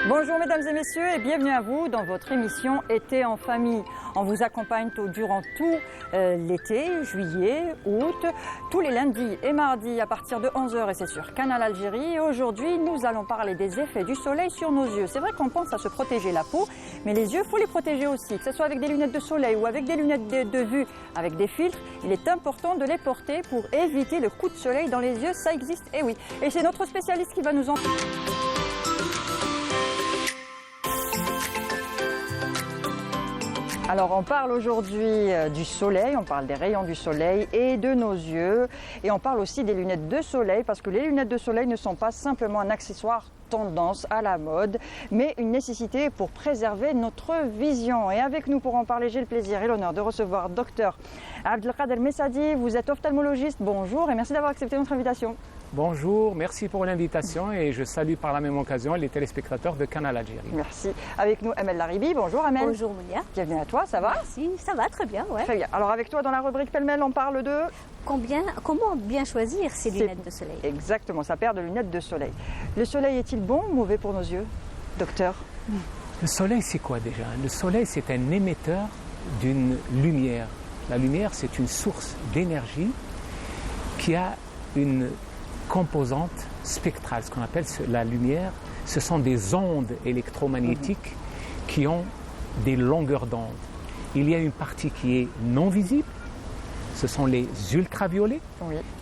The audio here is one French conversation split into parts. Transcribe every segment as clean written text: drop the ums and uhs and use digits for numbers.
Bonjour mesdames et messieurs et bienvenue à vous dans votre émission Été en famille. On vous accompagne durant tout l'été, juillet, août, tous les lundis et mardis à partir de 11h et c'est sur Canal Algérie. Et aujourd'hui, nous allons parler des effets du soleil sur nos yeux. C'est vrai qu'on pense à se protéger la peau, mais les yeux, il faut les protéger aussi. Que ce soit avec des lunettes de soleil ou avec des lunettes de vue, avec des filtres, il est important de les porter pour éviter le coup de soleil dans les yeux. Ça existe, et oui. Et c'est notre spécialiste qui va nous en... Alors on parle aujourd'hui du soleil, on parle des rayons du soleil et de nos yeux. Et on parle aussi des lunettes de soleil parce que les lunettes de soleil ne sont pas simplement un accessoire tendance à la mode, mais une nécessité pour préserver notre vision. Et avec nous pour en parler, j'ai le plaisir et l'honneur de recevoir Dr Abdelkader Messadi. Vous êtes ophtalmologiste, bonjour et merci d'avoir accepté notre invitation. Bonjour, merci pour l'invitation et je salue par la même occasion les téléspectateurs de Canal Algérie. Merci. Avec nous Amel Laribi, bonjour Amel. Bonjour Mounia. Bienvenue à toi, ça va? Merci, ça va très bien, ouais. Très bien. Alors avec toi dans la rubrique pêle-mêle, on parle de... Comment bien choisir ces lunettes de soleil? Exactement, sa paire de lunettes de soleil. Le soleil est-il bon ou mauvais pour nos yeux, docteur? Le soleil, c'est quoi déjà? Le soleil, c'est un émetteur d'une lumière. La lumière, c'est une source d'énergie qui a une composante spectrale. Ce qu'on appelle la lumière, ce sont des ondes électromagnétiques qui ont des longueurs d'onde. Il y a une partie qui est non visible, ce sont les ultraviolets,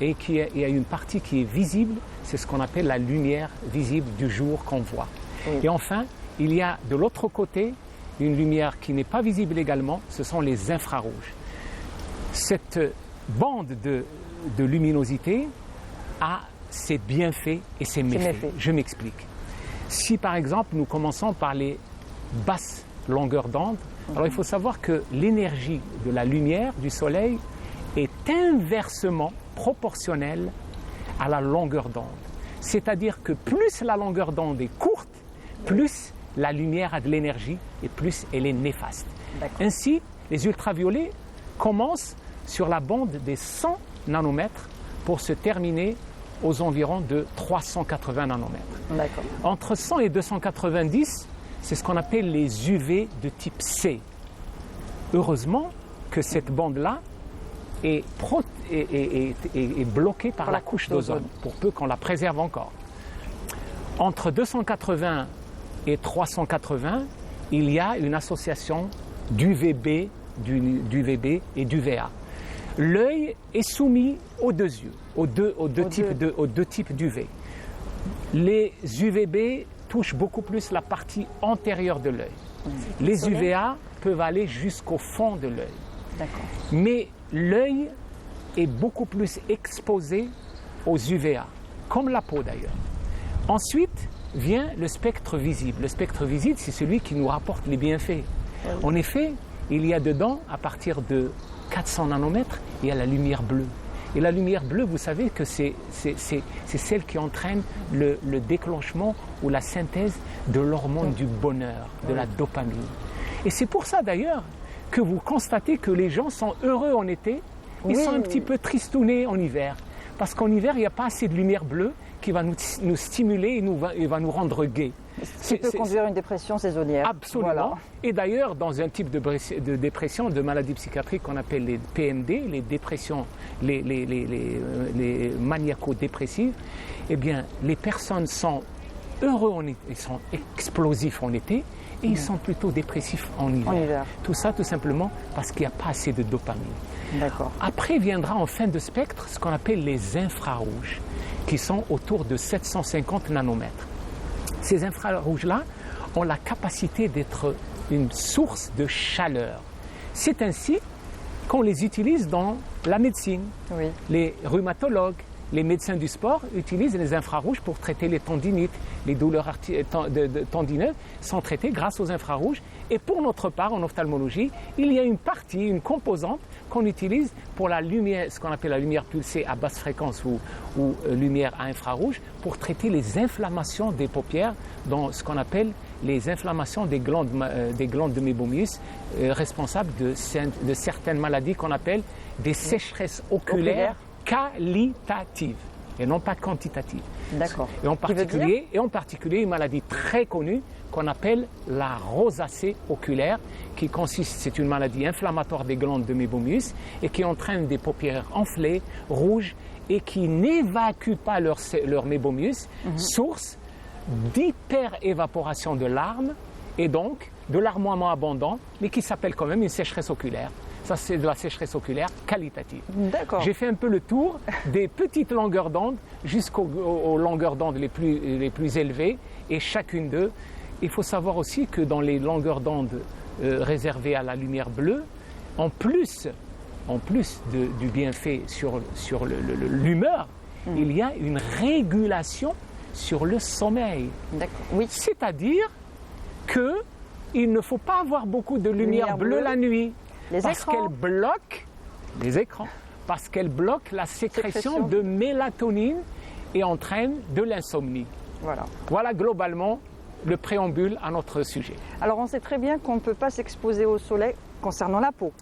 et il y a une partie qui est visible, c'est ce qu'on appelle la lumière visible du jour qu'on voit. Et enfin, il y a de l'autre côté une lumière qui n'est pas visible également, ce sont les infrarouges. Cette bande de luminosité a ses bienfaits et ses méfaits. Je m'explique. Si par exemple nous commençons par les basses longueurs d'onde, alors il faut savoir que l'énergie de la lumière du soleil est inversement proportionnelle à la longueur d'onde. C'est-à-dire que plus la longueur d'onde est courte, plus la lumière a de l'énergie et plus elle est néfaste. Ainsi, les ultraviolets commencent sur la bande des 100 nanomètres pour se terminer aux environs de 380 nanomètres. Entre 100 et 290, c'est ce qu'on appelle les UV de type C. Heureusement que cette bande-là est bloquée par la couche d'ozone, pour peu qu'on la préserve encore. Entre 280 et 380, il y a une association d'UVB, et d'UVA. L'œil est soumis aux deux yeux, aux deux types d'UV. Les UVB touchent beaucoup plus la partie antérieure de l'œil. Les UVA peuvent aller jusqu'au fond de l'œil. Mais l'œil est beaucoup plus exposé aux UVA, comme la peau d'ailleurs. Ensuite vient le spectre visible. Le spectre visible, c'est celui qui nous rapporte les bienfaits. En effet, il y a dedans, à partir de 400 nanomètres, il y a la lumière bleue. Et la lumière bleue, vous savez que c'est celle qui entraîne le déclenchement ou la synthèse de l'hormone du bonheur, de la dopamine. Et c'est pour ça d'ailleurs que vous constatez que les gens sont heureux en été, ils sont un petit peu tristounés en hiver. Parce qu'en hiver, il n'y a pas assez de lumière bleue qui va nous stimuler et va nous rendre gais. Ça peut conduire à une dépression saisonnière. Absolument. Voilà. Et d'ailleurs, dans un type de dépression, de maladie psychiatrique qu'on appelle les PMD, les dépressions, les maniaco-dépressives, eh bien, les personnes sont heureux en été, ils sont explosifs en été, et ils sont plutôt dépressifs en hiver. Tout ça, tout simplement, parce qu'il n'y a pas assez de dopamine. Après viendra en fin de spectre ce qu'on appelle les infrarouges, qui sont autour de 750 nanomètres. Ces infrarouges-là ont la capacité d'être une source de chaleur. C'est ainsi qu'on les utilise dans la médecine. Les rhumatologues, les médecins du sport utilisent les infrarouges pour traiter les tendinites. Les douleurs tendineuses sont traitées grâce aux infrarouges. Et pour notre part, en ophtalmologie, il y a une partie, une composante qu'on utilise pour la lumière, ce qu'on appelle la lumière pulsée à basse fréquence ou lumière à infrarouge, pour traiter les inflammations des paupières dans ce qu'on appelle les inflammations des glandes de Mébomius, responsables de certaines maladies qu'on appelle des sécheresses oculaires qualitatives. et non pas quantitative. D'accord. Et en particulier, une maladie très connue qu'on appelle la rosacée oculaire, qui consiste, c'est une maladie inflammatoire des glandes de mébomus et qui entraîne des paupières enflées, rouges et qui n'évacuent pas leur mébomus, source d'hyperévaporation de larmes et donc de larmoiement abondant, mais qui s'appelle quand même une sécheresse oculaire. Ça, c'est de la sécheresse oculaire qualitative. D'accord. J'ai fait un peu le tour des petites longueurs d'onde jusqu'aux longueurs d'onde les plus élevées, et chacune d'eux. Il faut savoir aussi que dans les longueurs d'onde réservées à la lumière bleue, en plus du bienfait sur l'humeur, il y a une régulation sur le sommeil. D'accord. Oui. C'est-à-dire qu'il ne faut pas avoir beaucoup de lumière bleue la nuit. Parce qu'elle bloque les écrans, parce qu'elle bloque la sécrétion de mélatonine et entraîne de l'insomnie. Voilà globalement le préambule à notre sujet. Alors on sait très bien qu'on ne peut pas s'exposer au soleil concernant la peau.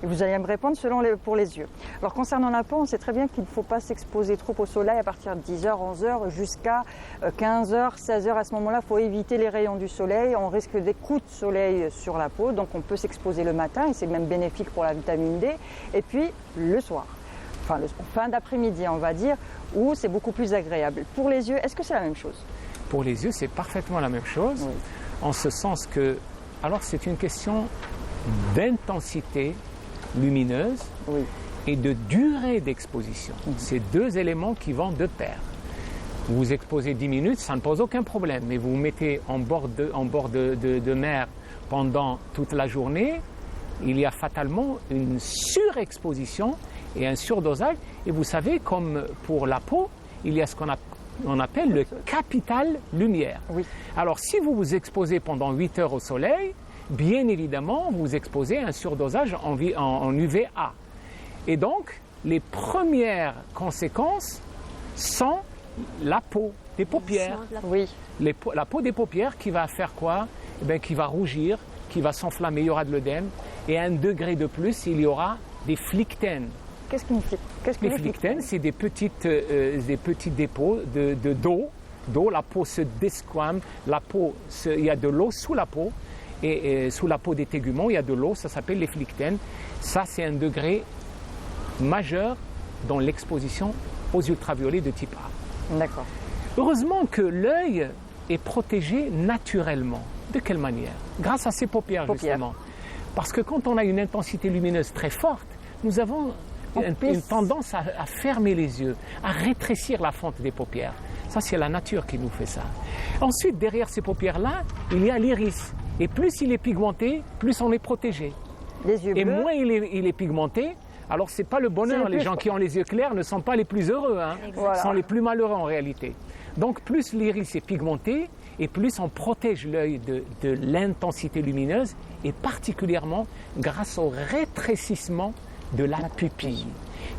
Et vous allez me répondre pour les yeux. Alors concernant la peau, on sait très bien qu'il ne faut pas s'exposer trop au soleil à partir de 10h, 11h jusqu'à 15h, 16h. À ce moment-là, il faut éviter les rayons du soleil. On risque des coups de soleil sur la peau, donc on peut s'exposer le matin et c'est même bénéfique pour la vitamine D. Et puis le soir, fin d'après-midi on va dire, où c'est beaucoup plus agréable. Pour les yeux, est-ce que c'est la même chose? Pour les yeux, c'est parfaitement la même chose, en ce sens que, alors c'est une question d'intensité lumineuse et de durée d'exposition. C'est deux éléments qui vont de pair. Vous vous exposez 10 minutes, ça ne pose aucun problème, mais vous vous mettez en bord de mer pendant toute la journée, il y a fatalement une surexposition et un surdosage. Et vous savez, comme pour la peau, il y a ce qu'on appelle le capital lumière. Alors si vous vous exposez pendant 8 heures au soleil, bien évidemment, vous exposez à un surdosage en UVA. Et donc, les premières conséquences sont la peau des paupières. La peau des paupières qui va faire quoi? Qui va rougir, qui va s'enflammer, il y aura de l'œdème. Et à 1 degré de plus, il y aura des phlictènes. Qu'est-ce que les phlictènes? C'est des petits dépôts d'eau. La peau se desquame, il y a de l'eau sous la peau. Et sous la peau des téguments, il y a de l'eau, ça s'appelle les phlictènes. Ça, c'est un degré majeur dans l'exposition aux ultraviolets de type A. D'accord. Heureusement que l'œil est protégé naturellement. De quelle manière? Grâce à ses paupières, justement. Parce que quand on a une intensité lumineuse très forte, nous avons une tendance à fermer les yeux, à rétrécir la fente des paupières. Ça, c'est la nature qui nous fait ça. Ensuite, derrière ces paupières-là, il y a l'iris. Et plus il est pigmenté, plus on est protégé. Les yeux bleus. Et moins il est pigmenté, alors c'est pas le bonheur. Les gens qui ont les yeux clairs ne sont pas les plus heureux, sont les plus malheureux en réalité. Donc plus l'iris est pigmenté, et plus on protège l'œil de l'intensité lumineuse, et particulièrement grâce au rétrécissement de la pupille,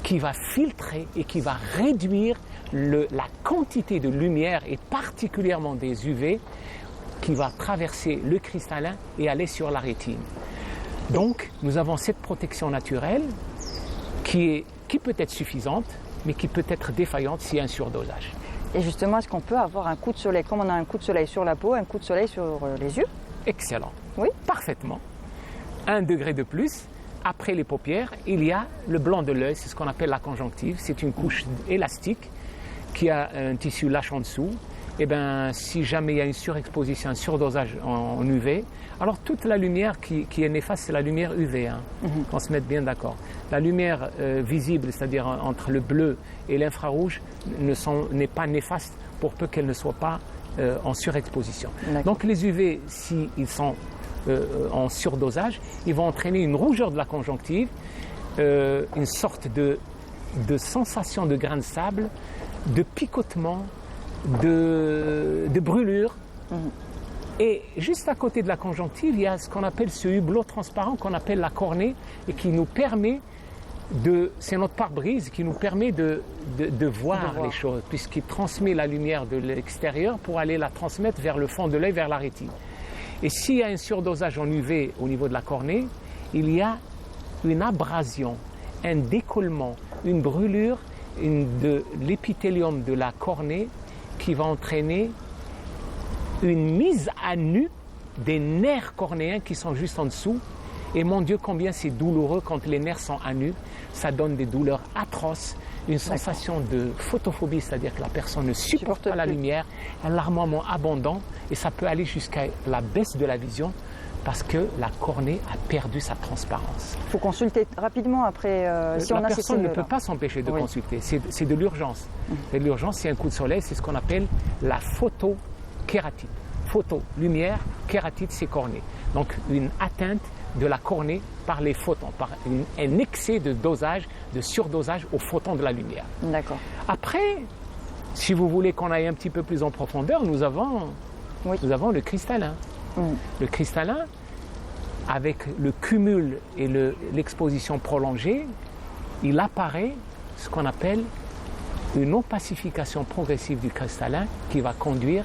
qui va filtrer et qui va réduire la quantité de lumière, et particulièrement des UV, qui va traverser le cristallin et aller sur la rétine. Donc, nous avons cette protection naturelle qui peut être suffisante, mais qui peut être défaillante s'il y a un surdosage. Et justement, est-ce qu'on peut avoir un coup de soleil, comme on a un coup de soleil sur la peau, un coup de soleil sur les yeux? Excellent. Oui. Parfaitement. 1 degré de plus. Après les paupières, il y a le blanc de l'œil, c'est ce qu'on appelle la conjonctive. C'est une couche élastique qui a un tissu lâche en dessous. Eh bien, si jamais il y a une surexposition, un surdosage en UV, alors toute la lumière qui est néfaste, c'est la lumière UV, qu'on se mette bien d'accord. La lumière visible, c'est-à-dire entre le bleu et l'infrarouge, n'est pas néfaste pour peu qu'elle ne soit pas en surexposition. Donc les UV, s'ils sont en surdosage, ils vont entraîner une rougeur de la conjonctive, une sorte de sensation de grain de sable, de picotement, de brûlure. Et juste à côté de la conjonctive, il y a ce qu'on appelle ce hublot transparent qu'on appelle la cornée et qui nous permet c'est notre pare-brise qui nous permet de voir les choses, puisqu'il transmet la lumière de l'extérieur pour aller la transmettre vers le fond de l'œil, vers la rétine. Et s'il y a un surdosage en UV au niveau de la cornée, il y a une abrasion, un décollement, une brûlure de l'épithélium de la cornée qui va entraîner une mise à nu des nerfs cornéens qui sont juste en dessous. Et mon Dieu, combien c'est douloureux quand les nerfs sont à nu. Ça donne des douleurs atroces, une sensation de photophobie, c'est-à-dire que la personne ne supporte pas la lumière, un larmoiement abondant, et ça peut aller jusqu'à la baisse de la vision parce que la cornée a perdu sa transparence. Il faut consulter rapidement après si on a ces signes-là. La personne ne peut pas s'empêcher de consulter, c'est de l'urgence. Et l'urgence, c'est un coup de soleil, c'est ce qu'on appelle la photokératite. Photo, lumière, kératite, c'est cornée. Donc une atteinte de la cornée par les photons, par un excès de dosage, de surdosage aux photons de la lumière. D'accord. Après, si vous voulez qu'on aille un petit peu plus en profondeur, nous avons le cristallin. Le cristallin, avec le cumul et l'exposition prolongée, il apparaît ce qu'on appelle une opacification progressive du cristallin qui va conduire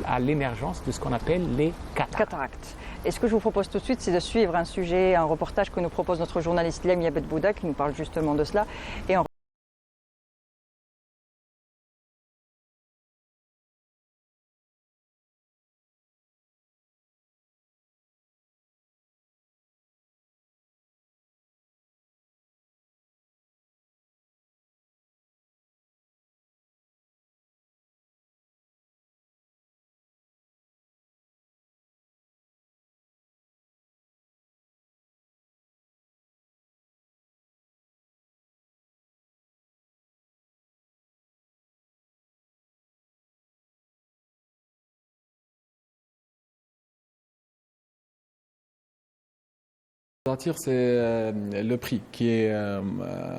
à l'émergence de ce qu'on appelle les cataractes. Et ce que je vous propose tout de suite, c'est de suivre un reportage que nous propose notre journaliste Lemia Bedbouda qui nous parle justement de cela. Et Attire, c'est le prix qui est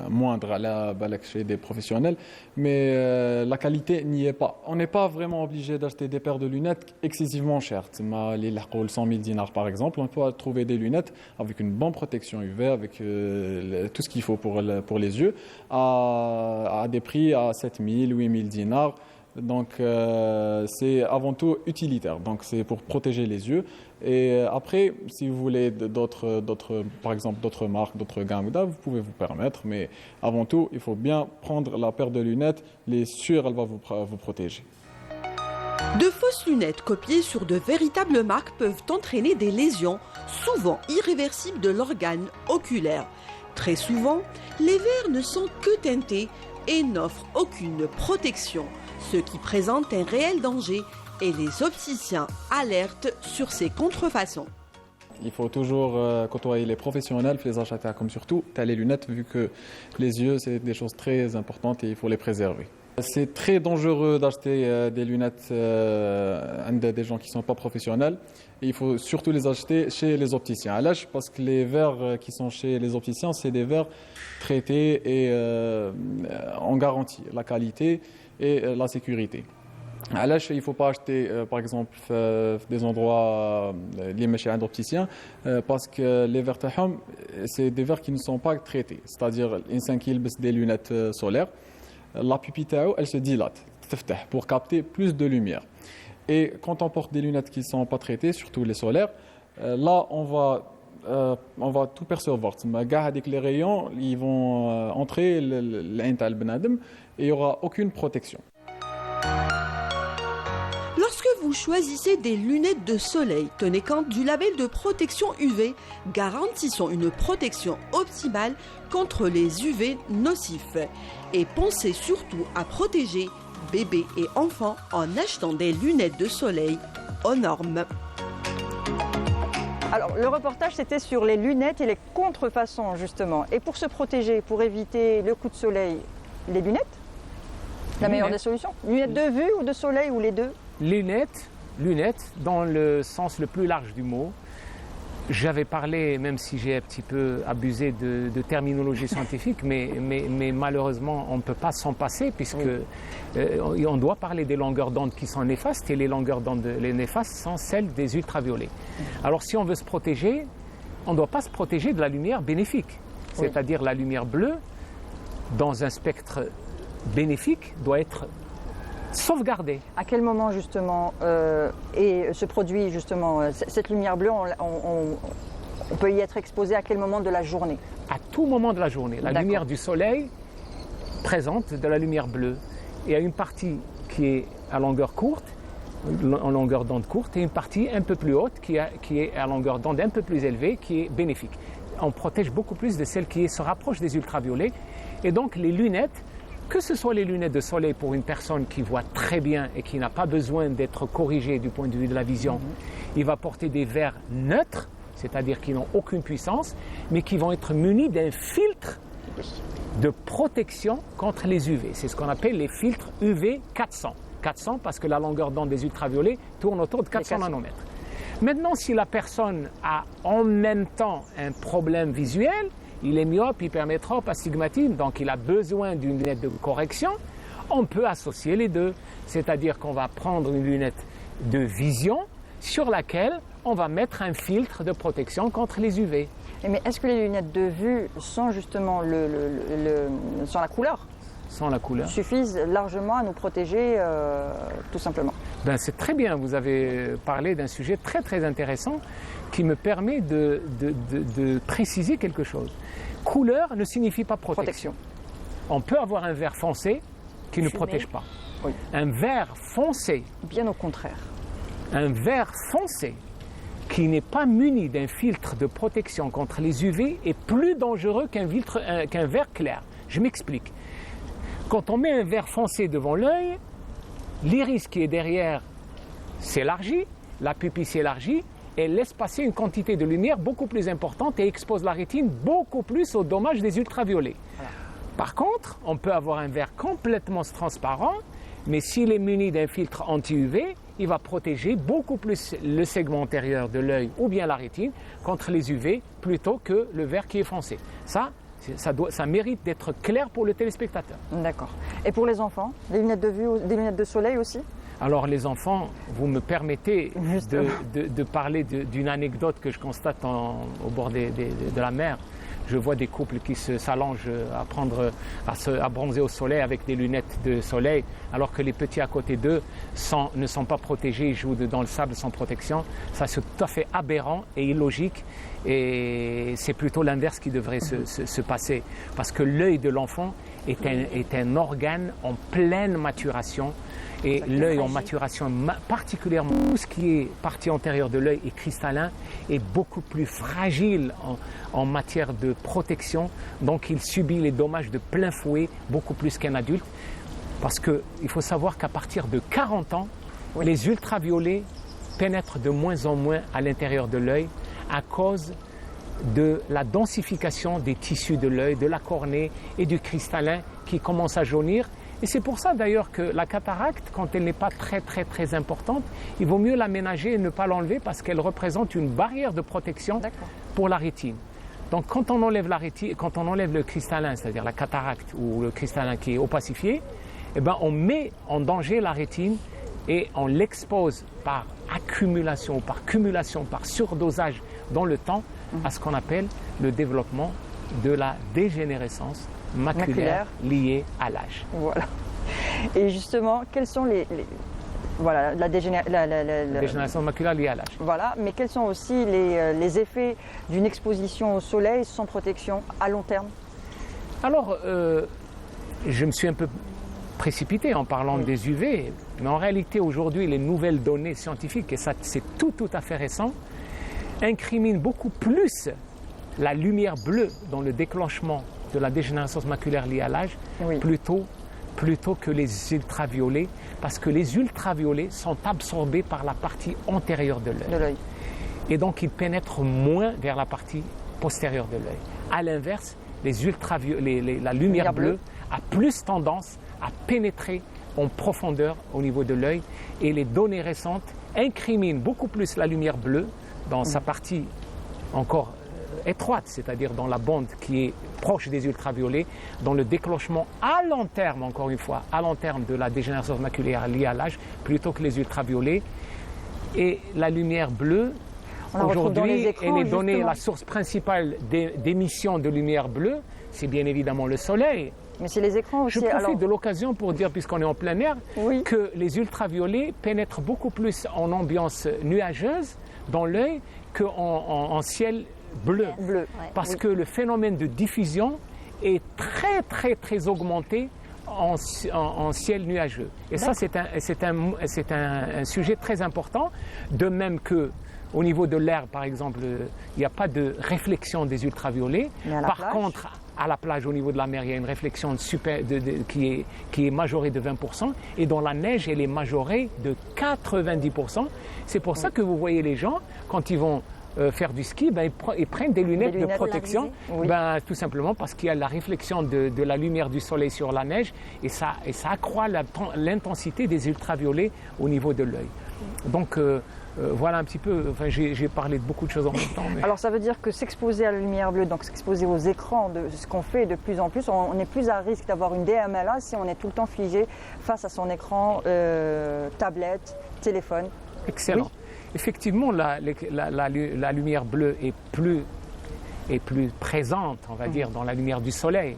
moindre à la balak chez des professionnels, mais la qualité n'y est pas. On n'est pas vraiment obligé d'acheter des paires de lunettes excessivement chères. Les 100 000 dinars par exemple, on peut trouver des lunettes avec une bonne protection UV, avec tout ce qu'il faut pour les yeux, à des prix à 7 000, 8 000 dinars. Donc c'est avant tout utilitaire, donc c'est pour protéger les yeux. Et après, si vous voulez par exemple d'autres marques, d'autres gammes, vous pouvez vous permettre, mais avant tout, il faut bien prendre la paire de lunettes, les sûres, elle va vous protéger. De fausses lunettes copiées sur de véritables marques peuvent entraîner des lésions, souvent irréversibles de l'organe oculaire. Très souvent, les verres ne sont que teintés et n'offrent aucune protection, ce qui présente un réel danger, et les opticiens alertent sur ces contrefaçons. Il faut toujours côtoyer les professionnels, les acheter comme surtout les lunettes, vu que les yeux, c'est des choses très importantes et il faut les préserver. C'est très dangereux d'acheter des lunettes des gens qui ne sont pas professionnels. Et il faut surtout les acheter chez les opticiens. À l'âge, parce que les verres qui sont chez les opticiens, c'est des verres traités et on garantit la qualité et la sécurité. À l'âge, il ne faut pas acheter, par exemple, des endroits liés chez un opticien, parce que les verres taham, c'est des verres qui ne sont pas traités. C'est-à-dire, l'insan qui a des lunettes solaires, la pupille, elle se dilate pour capter plus de lumière. Et quand on porte des lunettes qui ne sont pas traitées, surtout les solaires, là, on va tout percevoir. Les rayons, ils vont entrer l'intérieur et il n'y aura aucune protection. Lorsque vous choisissez des lunettes de soleil, tenez compte du label de protection UV garantissant une protection optimale contre les UV nocifs. Et pensez surtout à protéger bébés et enfants en achetant des lunettes de soleil aux normes. Alors, le reportage, c'était sur les lunettes et les contrefaçons, justement. Et pour se protéger, pour éviter le coup de soleil, les lunettes, la meilleure des solutions. Lunettes de vue ou de soleil ou les deux? Lunettes dans le sens le plus large du mot. J'avais parlé, même si j'ai un petit peu abusé de terminologie scientifique, mais malheureusement, on ne peut pas s'en passer puisque on doit parler des longueurs d'onde qui sont néfastes et les longueurs d'onde les néfastes sont celles des ultraviolets. Alors si on veut se protéger, on ne doit pas se protéger de la lumière bénéfique, c'est-à-dire la lumière bleue dans un spectre bénéfique doit être sauvegardée. À quel moment justement se produit justement cette lumière bleue, on peut y être exposé à quel moment de la journée? À tout moment de la journée. La lumière du soleil présente de la lumière bleue. Il y a une partie qui est à longueur courte, en longueur d'onde courte, et une partie un peu plus haute qui est à longueur d'onde un peu plus élevée, qui est bénéfique. On protège beaucoup plus de celle qui se rapproche des ultraviolets. Et donc les lunettes, que ce soit les lunettes de soleil pour une personne qui voit très bien et qui n'a pas besoin d'être corrigée du point de vue de la vision, il va porter des verres neutres, c'est-à-dire qui n'ont aucune puissance, mais qui vont être munis d'un filtre de protection contre les UV. C'est ce qu'on appelle les filtres UV 400. 400 parce que la longueur d'onde des ultraviolets tourne autour de 400 nanomètres. Maintenant, si la personne a en même temps un problème visuel, il est myope, hypermétrope, astigmatique, donc il a besoin d'une lunette de correction, on peut associer les deux. C'est-à-dire qu'on va prendre une lunette de vision sur laquelle on va mettre un filtre de protection contre les UV. Mais est-ce que les lunettes de vue sans justement sans la couleur sans la couleur suffisent largement à nous protéger tout simplement? C'est très bien, vous avez parlé d'un sujet très très intéressant qui me permet de préciser quelque chose. Couleur ne signifie pas protection. On peut avoir un vert foncé qui ne protège pas. Oui. Un vert foncé, bien au contraire. Un vert foncé qui n'est pas muni d'un filtre de protection contre les UV est plus dangereux qu'un vert clair. Je m'explique. Quand on met un vert foncé devant l'œil, l'iris qui est derrière s'élargit, la pupille s'élargit et laisse passer une quantité de lumière beaucoup plus importante et expose la rétine beaucoup plus aux dommages des ultraviolets. Voilà. Par contre, on peut avoir un verre complètement transparent, mais s'il est muni d'un filtre anti-UV, il va protéger beaucoup plus le segment antérieur de l'œil ou bien la rétine contre les UV plutôt que le verre qui est foncé. Ça mérite d'être clair pour le téléspectateur. D'accord. Et pour les enfants, des lunettes de vue, des lunettes de soleil aussi? Alors les enfants, vous me permettez de parler d'une anecdote que je constate au bord de la mer. Je vois des couples qui s'allongent à bronzer au soleil avec des lunettes de soleil, alors que les petits à côté d'eux ne sont pas protégés, ils jouent dans le sable sans protection. Ça, c'est tout à fait aberrant et illogique. Et c'est plutôt l'inverse qui devrait se passer. Parce que l'œil de l'enfant est un organe en pleine maturation. Et l'œil en maturation, particulièrement tout ce qui est partie antérieure de l'œil est cristallin, est beaucoup plus fragile en matière de protection. Donc il subit les dommages de plein fouet beaucoup plus qu'un adulte. Parce qu'il faut savoir qu'à partir de 40 ans, les ultraviolets pénètrent de moins en moins à l'intérieur de l'œil à cause de la densification des tissus de l'œil, de la cornée et du cristallin qui commence à jaunir. Et c'est pour ça d'ailleurs que la cataracte, quand elle n'est pas très importante, il vaut mieux l'aménager et ne pas l'enlever parce qu'elle représente une barrière de protection pour la rétine. Donc quand on enlève le cristallin, c'est-à-dire la cataracte ou le cristallin qui est opacifié, on met en danger la rétine et on l'expose par accumulation, par cumulation, par surdosage dans le temps à ce qu'on appelle le développement de la dégénérescence maculaire liée à l'âge. Voilà. Et justement, quels sont la dégénérescence maculaire liée à l'âge. Voilà, mais quels sont aussi les effets d'une exposition au soleil sans protection à long terme? Alors, je me suis un peu précipité en parlant des UV, mais en réalité aujourd'hui les nouvelles données scientifiques, et ça c'est tout à fait récent, incriminent beaucoup plus la lumière bleue dans le déclenchement de la dégénérescence maculaire liée à l'âge plutôt que les ultraviolets, parce que les ultraviolets sont absorbés par la partie antérieure de l'œil. Et donc ils pénètrent moins vers la partie postérieure de l'œil. À l'inverse, la lumière bleue a plus tendance à pénétrer en profondeur au niveau de l'œil, et les données récentes incriminent beaucoup plus la lumière bleue dans sa partie encore étroite, c'est-à-dire dans la bande qui est proche des ultraviolets, dans le déclenchement à long terme, encore une fois, à long terme de la dégénérescence maculaire liée à l'âge, plutôt que les ultraviolets. Et la lumière bleue, aujourd'hui, elle est donnée, la source principale d'émission de lumière bleue, c'est bien évidemment le soleil. Mais c'est les écrans aussi. Je profite de l'occasion pour dire, puisqu'on est en plein air, oui, que les ultraviolets pénètrent beaucoup plus en ambiance nuageuse dans l'œil qu'en ciel bleu. Bleu, parce que le phénomène de diffusion est très augmentée en ciel nuageux. Et ça, c'est un sujet très important, de même que au niveau de l'air, par exemple, il n'y a pas de réflexion des ultraviolets. Par contre, à la plage, au niveau de la mer, il y a une réflexion qui est majorée de 20%, et dans la neige, elle est majorée de 90%. C'est pour ça que vous voyez les gens, quand ils vont faire du ski, ils prennent des lunettes de protection, tout simplement parce qu'il y a la réflexion de la lumière du soleil sur la neige, et ça accroît l'intensité des ultraviolets au niveau de l'œil. Donc voilà un petit peu, j'ai parlé de beaucoup de choses en même temps. Mais... Alors ça veut dire que s'exposer à la lumière bleue, donc s'exposer aux écrans, de ce qu'on fait de plus en plus, on est plus à risque d'avoir une DMLA si on est tout le temps figé face à son écran, tablette, téléphone. Excellent. Oui. Effectivement, la lumière bleue est plus présente, on va dire, dans la lumière du soleil.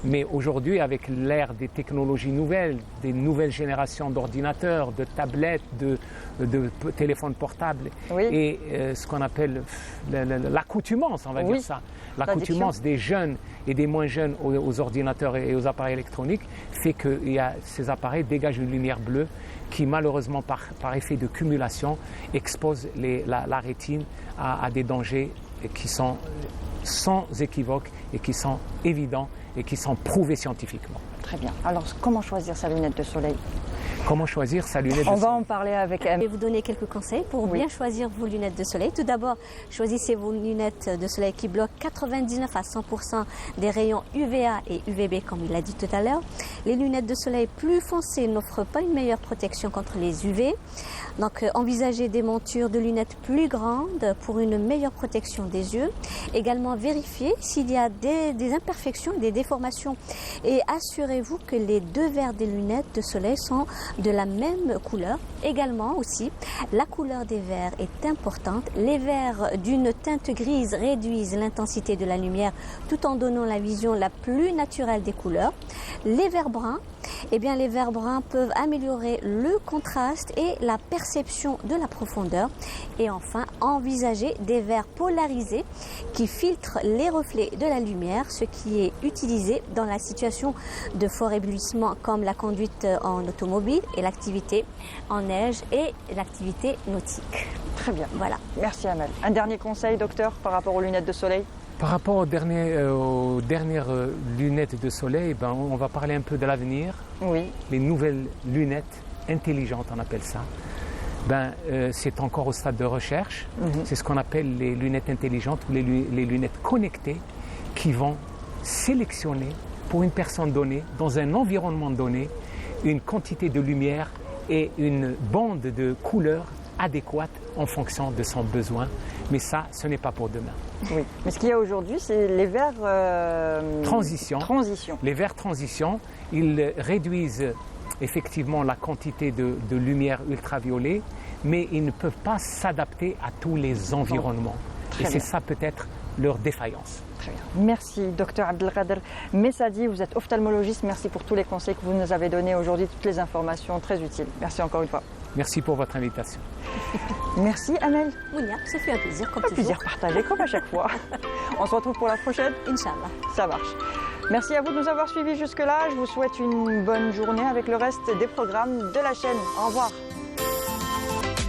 Mais aujourd'hui, avec l'ère des technologies nouvelles, des nouvelles générations d'ordinateurs, de tablettes, de téléphones portables, et ce qu'on appelle l'accoutumance, on va dire ça, l'accoutumance des jeunes et des moins jeunes aux ordinateurs et aux appareils électroniques, fait que ces appareils dégagent une lumière bleue qui, malheureusement, par effet de cumulation, expose la rétine à des dangers qui sont sans équivoque et qui sont évidents et qui sont prouvés scientifiquement. Très bien. Alors, comment choisir sa lunette de soleil? Comment choisir sa lunette de soleil? On va en parler avec elle. Je vais vous donner quelques conseils pour bien choisir vos lunettes de soleil. Tout d'abord, choisissez vos lunettes de soleil qui bloquent 99 à 100% des rayons UVA et UVB, comme il l'a dit tout à l'heure. Les lunettes de soleil plus foncées n'offrent pas une meilleure protection contre les UV. Donc, envisagez des montures de lunettes plus grandes pour une meilleure protection des yeux. Également, vérifiez s'il y a des imperfections, des déformations. Et assurez-vous que les deux verres des lunettes de soleil sont de la même couleur. Également aussi, la couleur des verres est importante. Les verres d'une teinte grise réduisent l'intensité de la lumière tout en donnant la vision la plus naturelle des couleurs. Les verres bruns, les verres bruns peuvent améliorer le contraste et la perception de la profondeur. Et enfin, envisagez des verres polarisés qui filtrent les reflets de la lumière, ce qui est utilisé dans la situation de fort éblouissement comme la conduite en automobile et l'activité en neige et l'activité nautique. Très bien. Voilà. Merci Amel. Un dernier conseil, docteur, par rapport aux lunettes de soleil? Par rapport aux dernières lunettes de soleil, on va parler un peu de l'avenir. Oui. Les nouvelles lunettes intelligentes, on appelle ça. C'est encore au stade de recherche. C'est ce qu'on appelle les lunettes intelligentes ou les lunettes connectées qui vont sélectionner pour une personne donnée, dans un environnement donné, une quantité de lumière et une bande de couleurs adéquate en fonction de son besoin. Mais ça, ce n'est pas pour demain. Oui. Mais ce qu'il y a aujourd'hui, c'est les verres transition. Les verres transition, ils réduisent effectivement la quantité de lumière ultraviolet, mais ils ne peuvent pas s'adapter à tous les environnements. Et c'est ça peut-être leur défaillance. Très bien. Merci, docteur Abdelkader Messadi. Vous êtes ophtalmologiste. Merci pour tous les conseils que vous nous avez donnés aujourd'hui, toutes les informations très utiles. Merci encore une fois. Merci pour votre invitation. Merci Amel. Mounia, ça fait un plaisir comme toujours. Un plaisir partagé comme à chaque fois. On se retrouve pour la prochaine. Inch'Allah. Ça marche. Merci à vous de nous avoir suivis jusque-là. Je vous souhaite une bonne journée avec le reste des programmes de la chaîne. Au revoir.